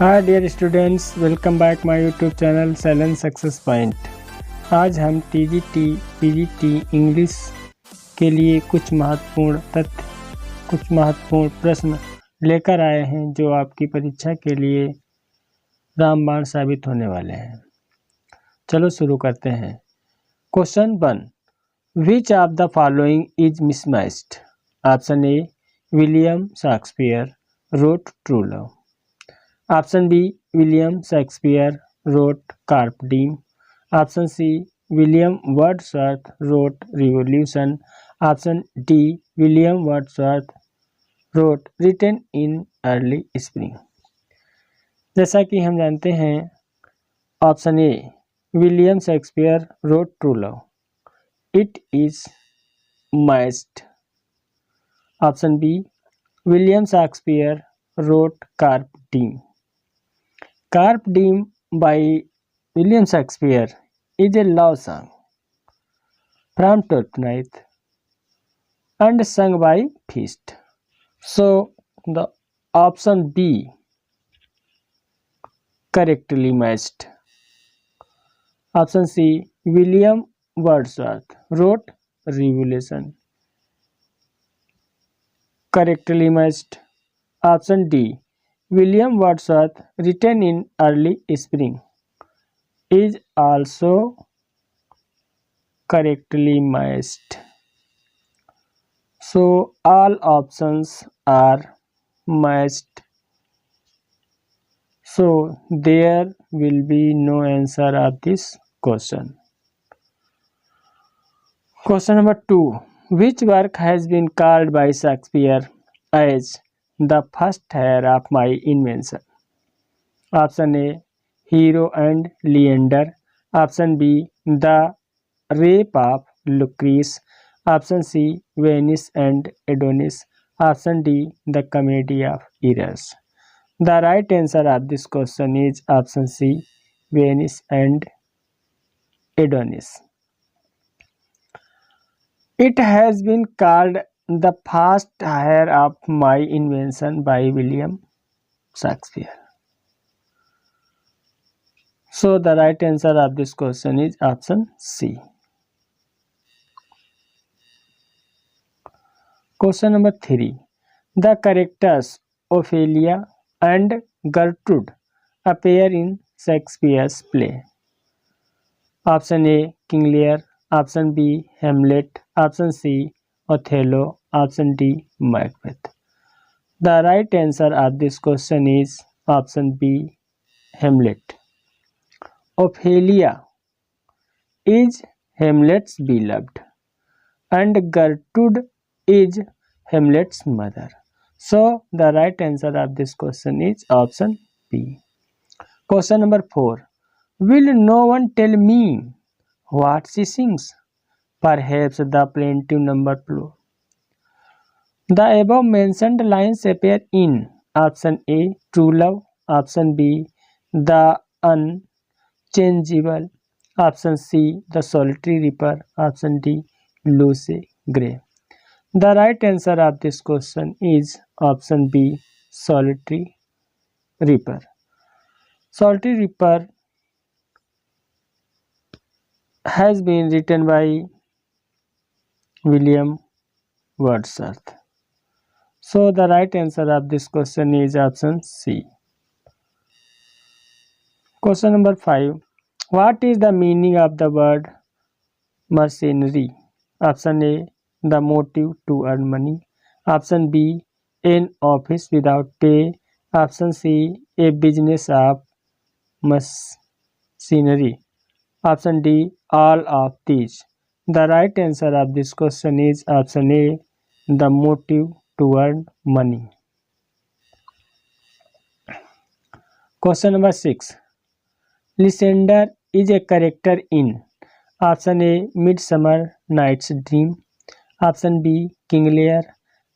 Hi dear students, welcome back my YouTube channel सैलन success point. आज हम TGT PGT English के लिए कुछ महत्वपूर्ण प्रश्न लेकर आए हैं जो आपकी परीक्षा के लिए रामबाण साबित होने वाले हैं। चलो शुरू करते हैं। Question 1, which of the following is mismatched? Option A, William Shakespeare wrote true love. Option B, William Shakespeare wrote Carpe Diem. Option C, William Wordsworth wrote Revolution. Option D, William Wordsworth wrote Written in Early Spring. जैसा कि हम जानते हैं, option A, William Shakespeare wrote true love, it is matched. Option B, William Shakespeare wrote carpe diem. Carpe Diem by William Shakespeare is a love song from Twelfth Night and sung by Feast. So the option B correctly matched. Option C, William Wordsworth wrote Revolution. Correctly matched. Option D, William Wordsworth written in early spring is also correctly matched. So all options are matched. So there will be no answer of this question. Question number 2. Which work has been called by Shakespeare as the first heir of my invention? Option A, Hero and Leander. Option B, The Rape of Lucrece. Option C, Venus and Adonis. Option D, The Comedy of Errors. The right answer of this question is option C, Venus and Adonis. It has been called the first heir of my invention by William Shakespeare. So the right answer of this question is option C. Question number 3. The characters Ophelia and Gertrude appear in Shakespeare's play. Option A, King Lear. Option B, Hamlet. Option C, Othello. Option D, Macbeth. The right answer of this question is option B, Hamlet. Ophelia is Hamlet's beloved and Gertrude is Hamlet's mother. So the right answer of this question is option B. Question number 4. Will no one tell me what she sings? Perhaps the plaintive number plural. The above mentioned lines appear in option A, True Love. Option B, The Unchangeable. Option C, The Solitary Reaper. Option D, Lucy Gray. The right answer of this question is option B, Solitary Reaper. Solitary Reaper has been written by William Wordsworth. So the right answer of this question is option C. Question number 5. What is the meaning of the word mercenary? Option A, the motive to earn money. Option B, an office without pay. Option C, a business of mercenary. Option D, all of these. The right answer of this question is option A, the motive to earn money. Question number 6. Lysander is a character in option A, Midsummer Night's Dream. Option B, King Lear.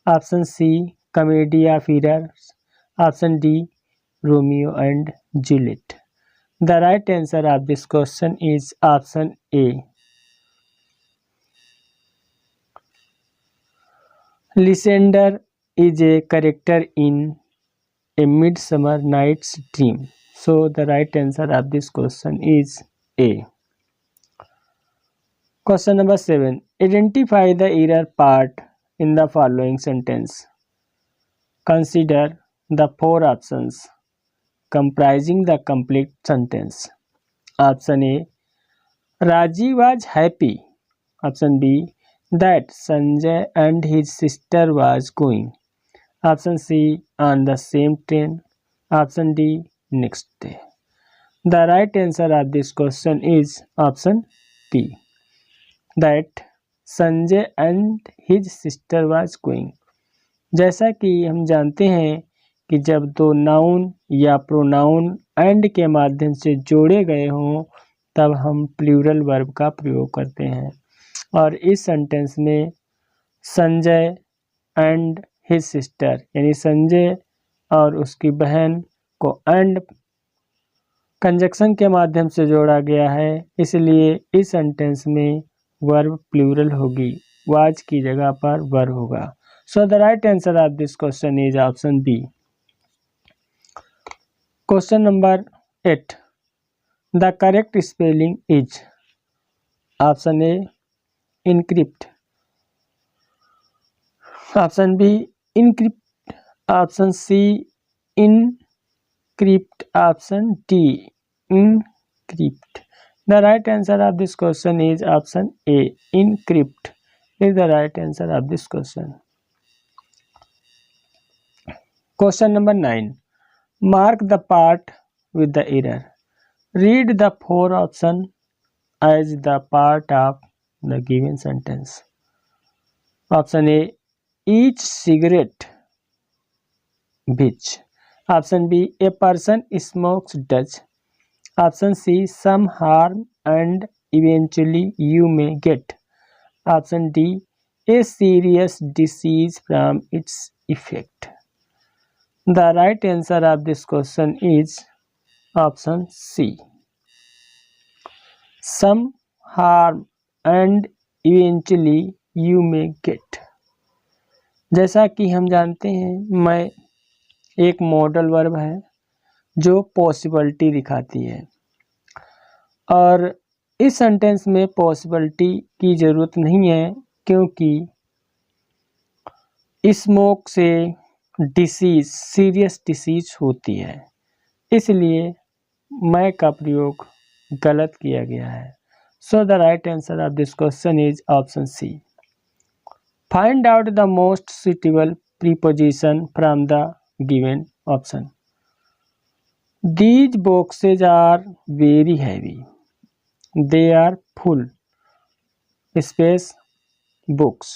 Option C, Comedy of Errors. Option D, Romeo and Juliet. The right answer of this question is option A. Lysander is a character in A Midsummer Night's Dream. So the right answer of this question is A. Question number 7. Identify the error part in the following sentence. Consider the four options comprising the complete sentence. Option A. Raji was happy. Option B. That Sanjay and his sister was going. Option C. On the same train. Option D. Next day. The right answer of this question is option B. That Sanjay and his sister was going. जैसा कि हम जानते हैं कि जब दो noun या pronoun and के माध्यम से जोड़े गए हों तब हम प्लूरल वर्ब का प्रयोग करते हैं और इस सेंटेंस में संजय एंड हिज सिस्टर यानी संजय और उसकी बहन को एंड कंजक्शन के माध्यम से जोड़ा गया है, इसलिए इस सेंटेंस में वर्ब प्लूरल होगी, वाज की जगह पर वर्ब होगा। So the right answer of this question is option B. Question number 8, the correct spelling is option A encrypt, option B encrypt, option C encrypt, option D encrypt. The right answer of this question is option A. Encrypt is the right answer of this question. Question number 9. Mark the part with the error. Read the four options as the part of the given sentence. Option A. Each cigarette which. Option B. A person smokes Dutch. Option C. Some harm and eventually you may get. Option D. A serious disease from its effect. The right answer of this question is option C. Some harm and eventually you may get. जैसा कि हम जानते हैं मैं एक modal verb है जो possibility दिखाती है और इस सेंटेंस में पॉसिबिलिटी की ज़रूरत नहीं है क्योंकि स्मोक से डिसीज़ सीरियस डिसीज़ होती है, इसलिए मैं का प्रयोग गलत किया गया है। So the right answer of this question is option C. Find out the most suitable preposition from the given option. These boxes are very heavy. They are full. Space books.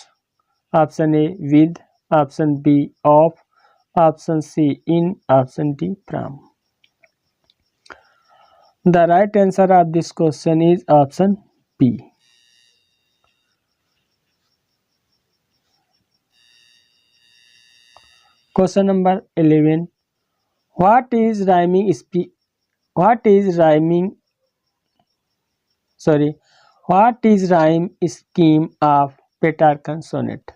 Option A with, option B of, option C in, option D from. The right answer of this question is option B. Question number 11. What is rhyming scheme of Petrarchan sonnet?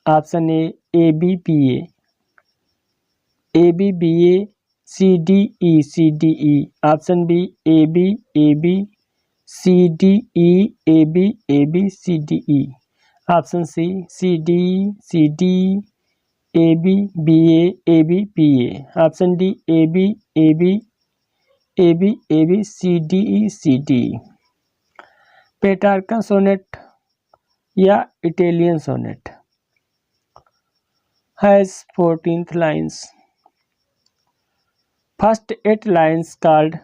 Option A ABBA, ABBA CDE CDE. Option B AB AB CDE AB AB CDE. Option C CDE CDE AB BA AB BA. Option D AB AB AB AB CDE CDE. Petrarchan sonnet या Italian sonnet has 14 lines. First 8 lines called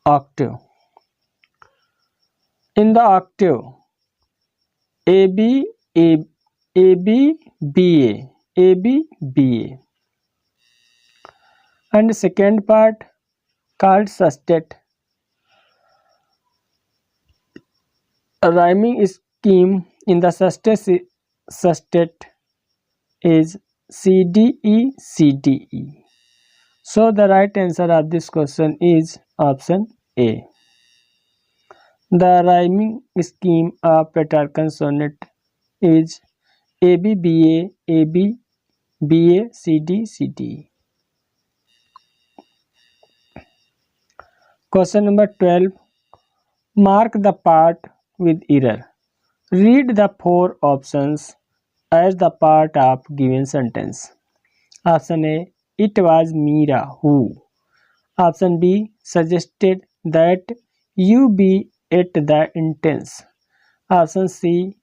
octave. In the octave AB AB BA AB BA and second part called sestet. A rhyming scheme in the sestet is CDE CDE. So the right answer of this question is option A. The rhyming scheme of Petrarchan sonnet is ABBA AB BA, CD, CD. Question number 12. Mark the part with error. Read the four options as the part of given sentence. Option A. It was Meera who. Option B. Suggested that you be at the entrance. Option C.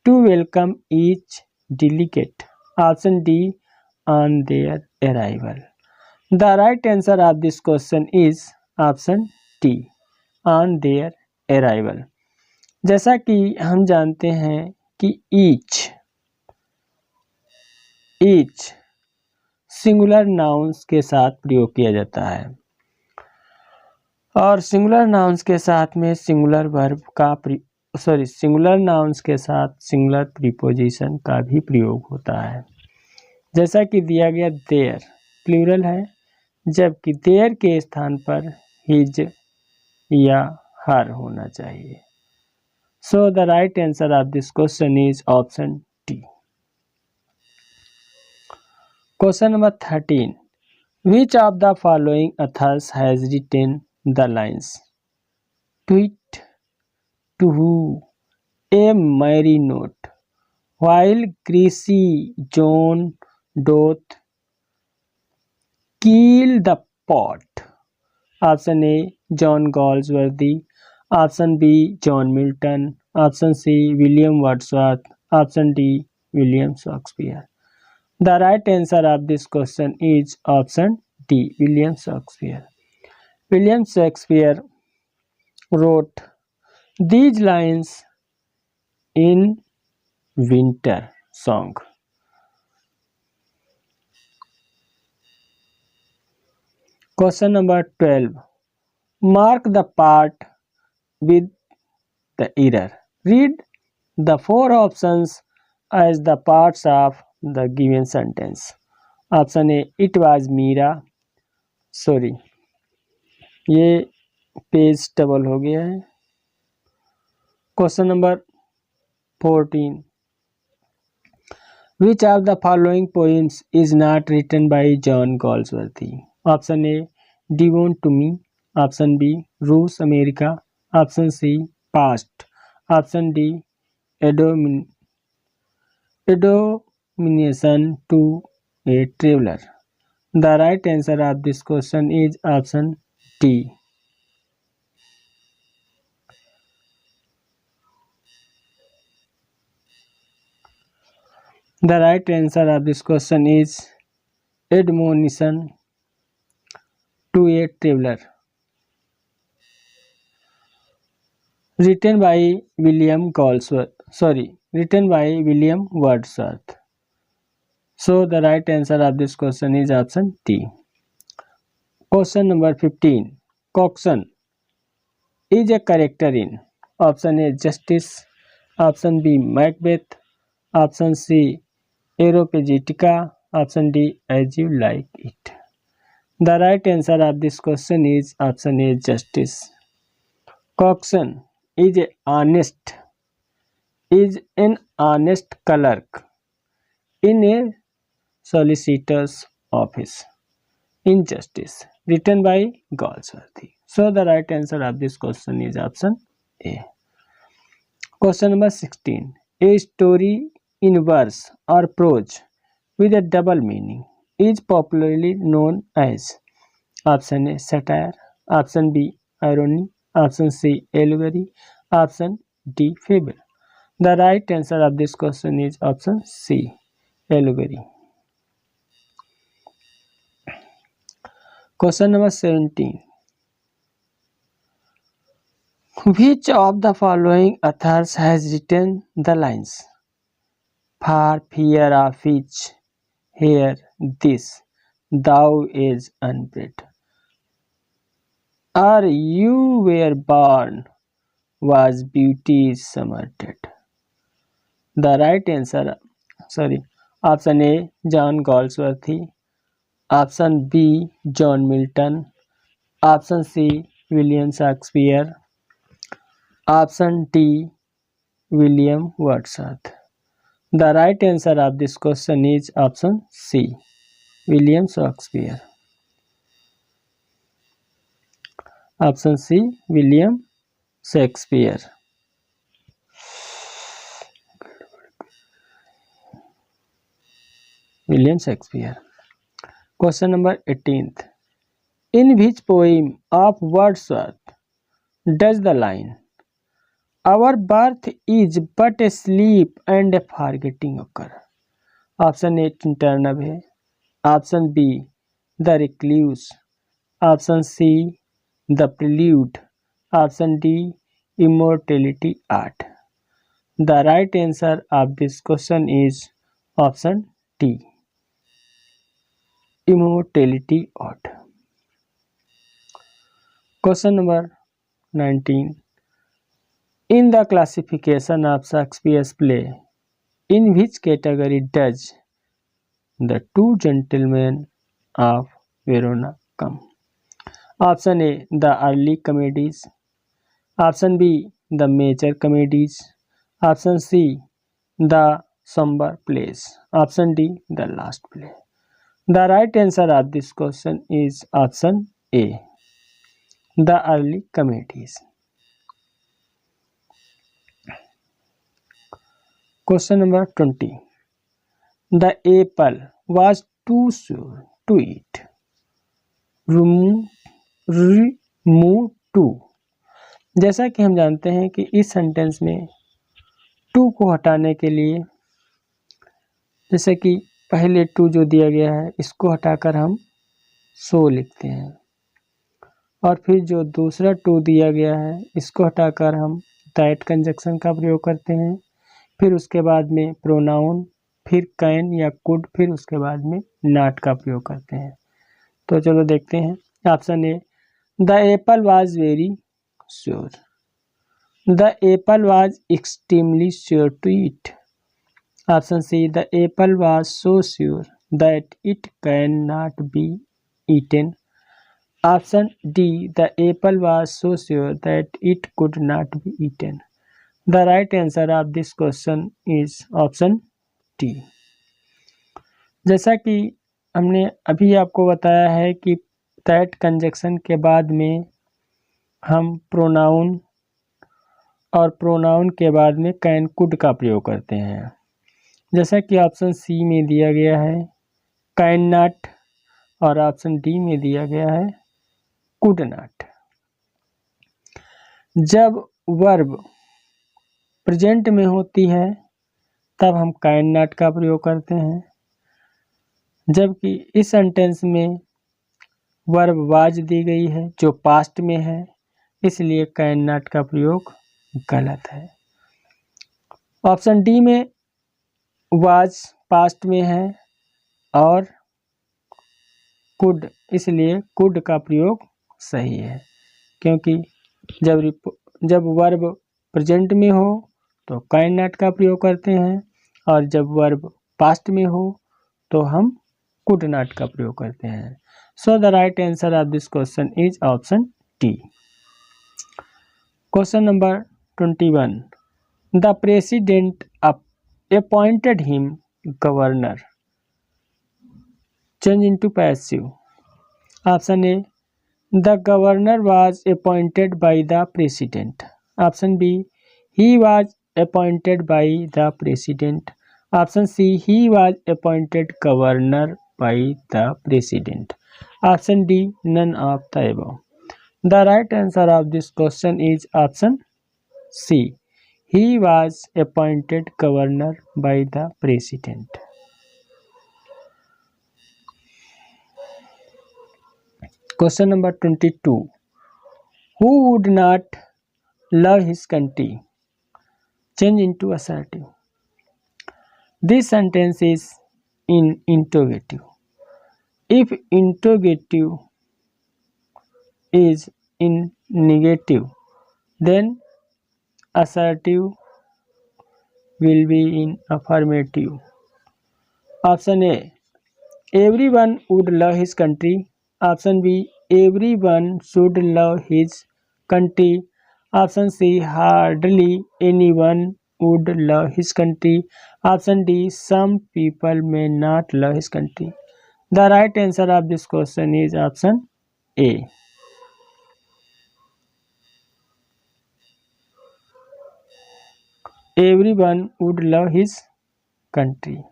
To welcome each delegate. Option D. On their arrival. The right answer of this question is option D. On their arrival. जैसा कि हम जानते हैं कि each singular nouns के साथ प्रयोग किया जाता है और सिंगुलर नाउन्स के साथ में सिंगुलर वर्ब का सिंगुलर नाउन्स के साथ सिंगुलर प्रीपोजिशन का भी प्रयोग होता है। जैसा कि दिया गया देयर प्लूरल है, जबकि देयर के स्थान पर हिज या हर होना चाहिए। So the right answer of this question is option D. Question number 13. Which of the following authors has written the lines? To it, to who, a merry note, while greasy John doth keel the pot. Option A. John Galsworthy. Option B. John Milton. Option C. William Wordsworth. Option D. William Shakespeare. The right answer of this question is option D. William Shakespeare. William Shakespeare wrote these lines in winter song. Question number 12. Mark the part with the error. Read the four options as the parts of the given sentence. Option A. It was Meera. Sorry, ये page double हो गया है। Question number 14. Which of the following poems is not written by John Galsworthy? Option A. Devon to Me. Option B. Rus America. Option C. Past. Option D. Admonition to a traveler. The right answer of this question is option D. The right answer of this question is Admonition to a traveler. Written by William Wordsworth. So the right answer of this question is option D. Question number 15. Coxswain is a character in option A. Justice. Option B. Macbeth. Option C. Aeropagitica. Option D. As You Like It. The right answer of this question is option A. Justice. Coxswain is an honest clerk in a solicitor's office. Injustice. Written by Galsworthy. So the right answer of this question is option A. Question number 16. A story in verse or prose with a double meaning is popularly known as option A. Satire. Option B. Irony. Option C. Allegory. Option D. Fable. The right answer of this question is option C. Allegory. Question number 17. Which of the following authors has written the lines? For fear of which, hear this, thou is unbred. Or you were born, was beauty's summer dead. The right answer, option A, John Galsworthy. Option B. John Milton. Option C. William Shakespeare. Option D. William Wordsworth. The right answer of this question is option C, William Shakespeare. Option C, William Shakespeare. William Shakespeare. Question number 18th. In which poem of Wordsworth does the line "Our birth is but a sleep and a forgetting" occur? Option A, Tinternab है. Option B, The Recluse. Option C, The Prelude. Option D, Immortality Art. The right answer of this question is option D, Immortality Art. Question number 19. In the classification of Shakespeare's play, in which category does The Two Gentlemen of Verona come? Option A, the early comedies. Option B, the major comedies. Option C, the somber plays. Option D, the last play. The right answer of this question is option A, the early comedies. Question number 20. The apple was too sour to eat. Remove to. जैसा कि हम जानते हैं कि इस sentence में to को हटाने के लिए, जैसे कि पहले टू जो दिया गया है इसको हटाकर हम सो लिखते हैं, और फिर जो दूसरा टू दिया गया है इसको हटाकर हम दैट कंजक्शन का प्रयोग करते हैं, फिर उसके बाद में प्रोनाउन, फिर कैन या कुड, फिर उसके बाद में नॉट का प्रयोग करते हैं। तो चलो देखते हैं। Option A, the apple was very sure. The apple was extremely sure to eat. Option C, the apple was so sure that it can not be eaten. Option D, the apple was so sure that it could not be eaten. The right answer of this question is option D. जैसा कि हमने अभी आपको बताया है कि that conjunction के बाद में हम प्रोनाउन और प्रोनाउन के बाद में कैन कुड का प्रयोग करते हैं, जैसा कि ऑप्शन सी में दिया गया है कैन नॉट, और ऑप्शन डी में दिया गया है कुड नॉट. जब वर्ब प्रेजेंट में होती है तब हम कैन नॉट का प्रयोग करते हैं, जबकि इस सेंटेंस में वर्ब वाज दी गई है जो पास्ट में है, इसलिए कैन नॉट का प्रयोग गलत है. ऑप्शन डी में वाज पास्ट में है और कुड, इसलिए कुड का प्रयोग सही है, क्योंकि जब वर्ब प्रेजेंट में हो तो कैन नॉट का प्रयोग करते हैं, और जब वर्ब पास्ट में हो तो हम कुड नॉट का प्रयोग करते हैं. So the right answer of this question is option D. Question number 21. The president appointed him governor. Change into passive. Option A, the governor was appointed by the president. Option B, he was appointed by the president. Option C, he was appointed governor by the president. Option D, none of the above. The right answer of this question is option C, he was appointed governor by the president. Question number 22. Who would not love his country? Change into assertive. This sentence is in interrogative. If interrogative is in negative, then assertive will be in affirmative. Option A, everyone would love his country. Option B, everyone should love his country. Option C, hardly anyone would love his country. Option D, some people may not love his country. The right answer of this question is option A. Everyone would love his country.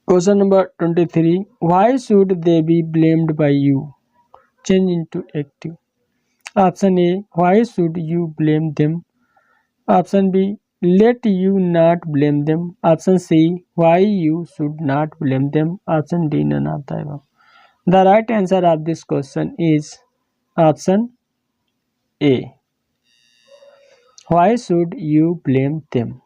Question number 23. Why should they be blamed by you? Change into active. Option A. Why should you blame them? Option B. Let you not blame them. Option C. Why you should not blame them. Option D. None of the above. The right answer of this question is option A. Why should you blame them?